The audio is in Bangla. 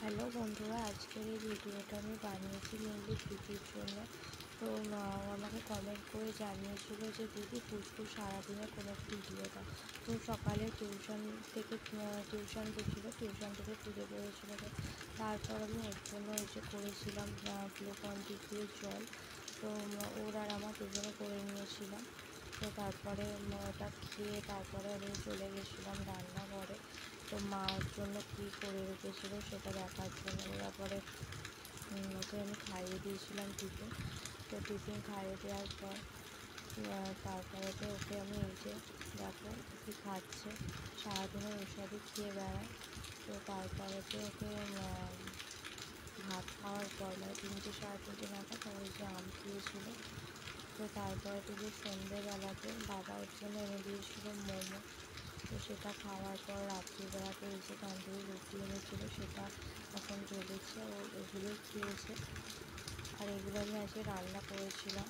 হ্যালো বন্ধুরা, আজকের এই ভিডিওটা আমি বানিয়েছি মেনলি দিদির জন্য। তো আমাকে কমেন্ট করে জানিয়েছিল যে দিদি ফুচকু সারাদিনে কোনো ভিডিও দাও। তো সকালে টিউশন থেকে গেছিলো, টিউশন থেকে ফিরে বেরিয়েছিল। তো তারপর আমি ওর জন্য এই যে করেছিলাম গ্লুকন-ডি দিয়ে জল। তো ওর আর আমার দুজনে করে নিয়েছিলাম। তো তারপরে ওটা খেয়ে তারপরে আমি চলে গেছিলাম রান্নাঘরে। তো মা ওর জন্য কী করে রেখেছিলো সেটা দেখার জন্য। তারপরে ওকে আমি খাইয়ে দিয়েছিলাম টিফিন। তো টিফিন খাইয়ে দেওয়ার পর তারপরেতে ওকে আমি এই যে দেখো কী খাচ্ছে, সারাদিনে এসবই খেয়ে বেড়ায়। তো তারপরেতে ওকে ভাত খাওয়ার পর মানে 3টে 3:30 নাগাদ ওই যে আম খেয়েছিল। তো তারপরে যে সন্ধেবেলাতে বাবা ওর জন্য এনে দিয়েছিল মোমো। তো সেটা খাওয়ার পর রাত্রিবেলাতে এই যে তন্দুরি রুটি এনেছিলো সেটা এখন জ্বলেছে, ও এগুলোই খেয়েছে। আর এগুলো আমি আজকে রান্না করেছিলাম।